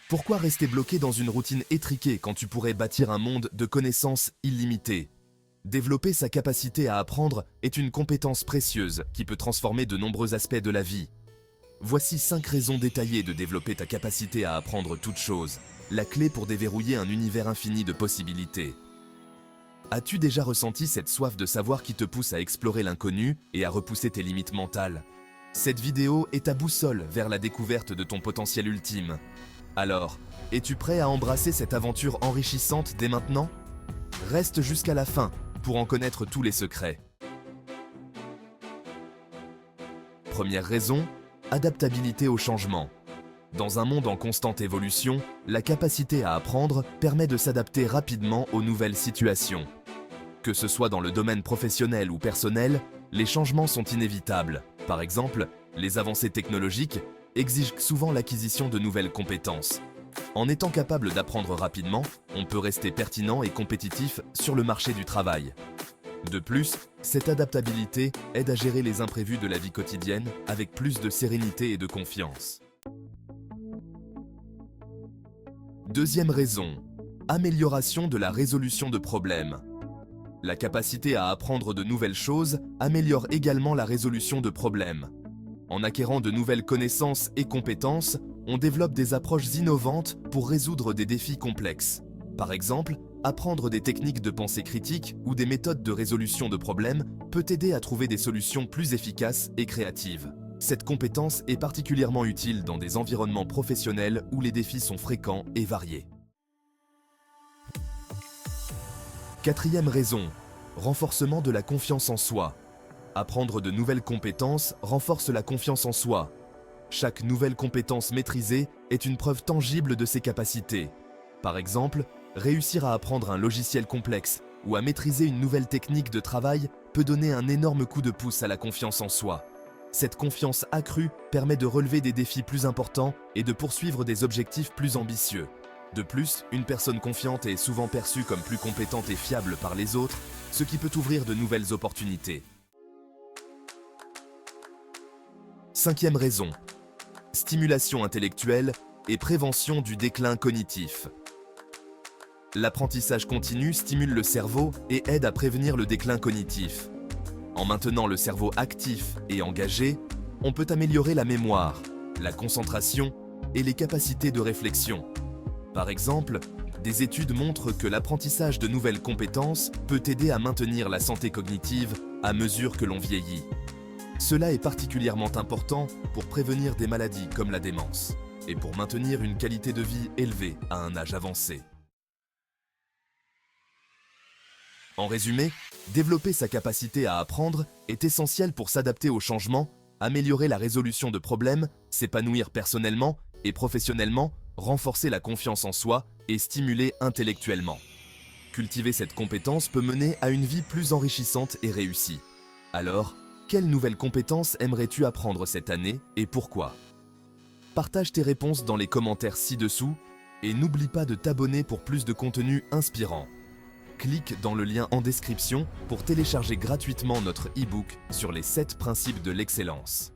Pourquoi rester bloqué dans une routine étriquée quand tu pourrais bâtir un monde de connaissances illimitées? Développer sa capacité à apprendre est une compétence précieuse qui peut transformer de nombreux aspects de la vie. Voici 5 raisons détaillées de développer ta capacité à apprendre toutes choses, la clé pour déverrouiller un univers infini de possibilités. As-tu déjà ressenti cette soif de savoir qui te pousse à explorer l'inconnu et à repousser tes limites mentales? Cette vidéo est ta boussole vers la découverte de ton potentiel ultime. Alors, es-tu prêt à embrasser cette aventure enrichissante dès maintenant? Reste jusqu'à la fin pour en connaître tous les secrets. Première raison, adaptabilité au changement. Dans un monde en constante évolution, la capacité à apprendre permet de s'adapter rapidement aux nouvelles situations. Que ce soit dans le domaine professionnel ou personnel, les changements sont inévitables. Par exemple, les avancées technologiques exigent souvent l'acquisition de nouvelles compétences. En étant capable d'apprendre rapidement, on peut rester pertinent et compétitif sur le marché du travail. De plus, cette adaptabilité aide à gérer les imprévus de la vie quotidienne avec plus de sérénité et de confiance. Deuxième raison, amélioration de la résolution de problèmes. La capacité à apprendre de nouvelles choses améliore également la résolution de problèmes. En acquérant de nouvelles connaissances et compétences, on développe des approches innovantes pour résoudre des défis complexes. Par exemple, apprendre des techniques de pensée critique ou des méthodes de résolution de problèmes peut aider à trouver des solutions plus efficaces et créatives. Cette compétence est particulièrement utile dans des environnements professionnels où les défis sont fréquents et variés. Quatrième raison, renforcement de la confiance en soi. Apprendre de nouvelles compétences renforce la confiance en soi. Chaque nouvelle compétence maîtrisée est une preuve tangible de ses capacités. Par exemple, réussir à apprendre un logiciel complexe ou à maîtriser une nouvelle technique de travail peut donner un énorme coup de pouce à la confiance en soi. Cette confiance accrue permet de relever des défis plus importants et de poursuivre des objectifs plus ambitieux. De plus, une personne confiante est souvent perçue comme plus compétente et fiable par les autres, ce qui peut ouvrir de nouvelles opportunités. Cinquième raison, stimulation intellectuelle et prévention du déclin cognitif. L'apprentissage continu stimule le cerveau et aide à prévenir le déclin cognitif. En maintenant le cerveau actif et engagé, on peut améliorer la mémoire, la concentration et les capacités de réflexion. Par exemple, des études montrent que l'apprentissage de nouvelles compétences peut aider à maintenir la santé cognitive à mesure que l'on vieillit. Cela est particulièrement important pour prévenir des maladies comme la démence et pour maintenir une qualité de vie élevée à un âge avancé. En résumé, développer sa capacité à apprendre est essentiel pour s'adapter aux changements, améliorer la résolution de problèmes, s'épanouir personnellement et professionnellement, renforcer la confiance en soi et stimuler intellectuellement. Cultiver cette compétence peut mener à une vie plus enrichissante et réussie. Alors, quelles nouvelles compétences aimerais-tu apprendre cette année et pourquoi? Partage tes réponses dans les commentaires ci-dessous et n'oublie pas de t'abonner pour plus de contenu inspirant. Clique dans le lien en description pour télécharger gratuitement notre e-book sur les 7 principes de l'excellence.